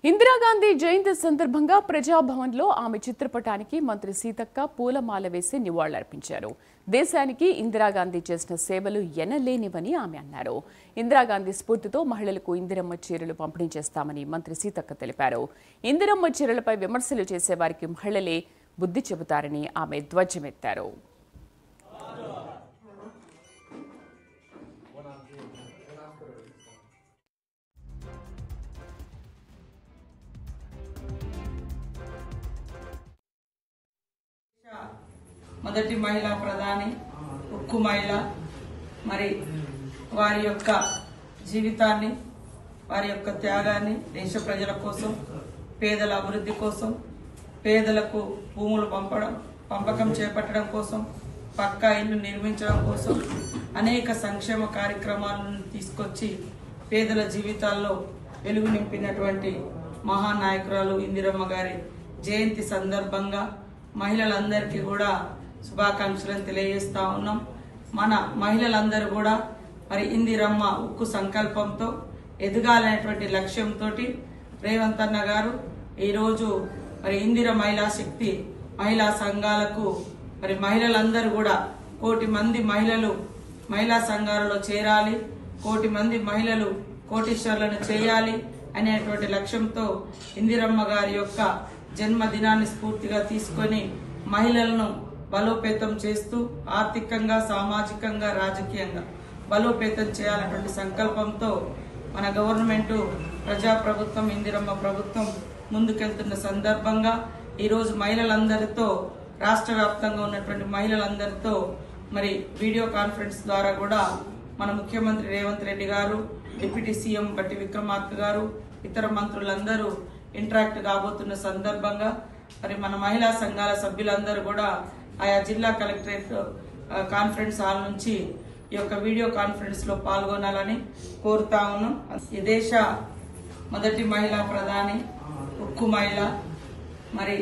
ఇందిరాగాంధీ జయంతి సందర్భంగా ప్రజాభవన్లో ఆమె చిత్రపటానికి మంత్రి సీతక్క పూలమాల వేసి నివాళులర్పించారు. దేశానికి ఇందిరాగాంధీ చేసిన సేవలు ఎనలేనివని ఆమె అన్నారు. ఇందిరాగాంధీ స్ఫూర్తితో మహిళలకు ఇందిరమ్మ చీరలు పంపిణీ చేస్తామని మంత్రి సీతక్క తెలిపారు. ఇందిరమ్మ చీరలపై విమర్శలు చేసేవారికి మహిళలే బుద్ధి చెబుతారని ఆమె ధ్వజమెత్తారు. మొదటి మహిళా ప్రధాని ఉక్కు మహిళ మరి వారి యొక్క జీవితాన్ని వారి యొక్క త్యాగాన్ని దేశ ప్రజల కోసం పేదల అభివృద్ధి కోసం పేదలకు భూములు పంపకం చేపట్టడం కోసం పక్కా ఇల్లు నిర్మించడం కోసం అనేక సంక్షేమ కార్యక్రమాలను తీసుకొచ్చి పేదల జీవితాల్లో వెలుగు నింపినటువంటి మహానాయకురాలు ఇందిరమ్మ గారి జయంతి సందర్భంగా మహిళలందరికీ కూడా శుభాకాంక్షలను తెలియజేస్తా ఉన్నాం. మన మహిళలందరూ కూడా మరి ఇందిరమ్మ ఉక్కు సంకల్పంతో ఎదగాలనేటువంటి లక్ష్యంతో రేవంత్ అన్న గారు ఈరోజు మరి ఇందిర మహిళా శక్తి మహిళా సంఘాలకు మరి మహిళలందరూ కూడా 1 కోటి మంది మహిళలు మహిళా సంఘాలలో చేరాలి, 1 కోటి మంది మహిళలు కోటీశ్వర్లను చేయాలి అనేటువంటి లక్ష్యంతో ఇందిరమ్మ గారి యొక్క జన్మదినాన్ని స్ఫూర్తిగా తీసుకొని మహిళలను బలోపేతం చేస్తూ ఆర్థికంగా సామాజికంగా రాజకీయంగా బలోపేతం చేయాలన్నటువంటి సంకల్పంతో మన గవర్నమెంట్ ప్రజాప్రభుత్వం ఇందిరమ్మ ప్రభుత్వం ముందుకెళ్తున్న సందర్భంగా ఈరోజు మహిళలందరితో రాష్ట్ర వ్యాప్తంగా ఉన్నటువంటి మహిళలందరితో మరి వీడియో కాన్ఫరెన్స్ ద్వారా కూడా మన ముఖ్యమంత్రి రేవంత్ రెడ్డి గారు, డిప్యూటీ సీఎం బట్టి విక్రమార్క గారు, ఇతర మంత్రులందరూ ఇంటరాక్ట్ కాబోతున్న సందర్భంగా మరి మన మహిళా సంఘాల సభ్యులందరూ కూడా ఆయా జిల్లా కలెక్టరేట్ కాన్ఫరెన్స్ హాల్ నుంచి ఈ యొక్క వీడియో కాన్ఫరెన్స్ లో పాల్గొనాలని కోరుతా ఉన్నాం. ఈ దేశ మొదటి మహిళా ప్రధాని ఉక్కు మహిళ మరి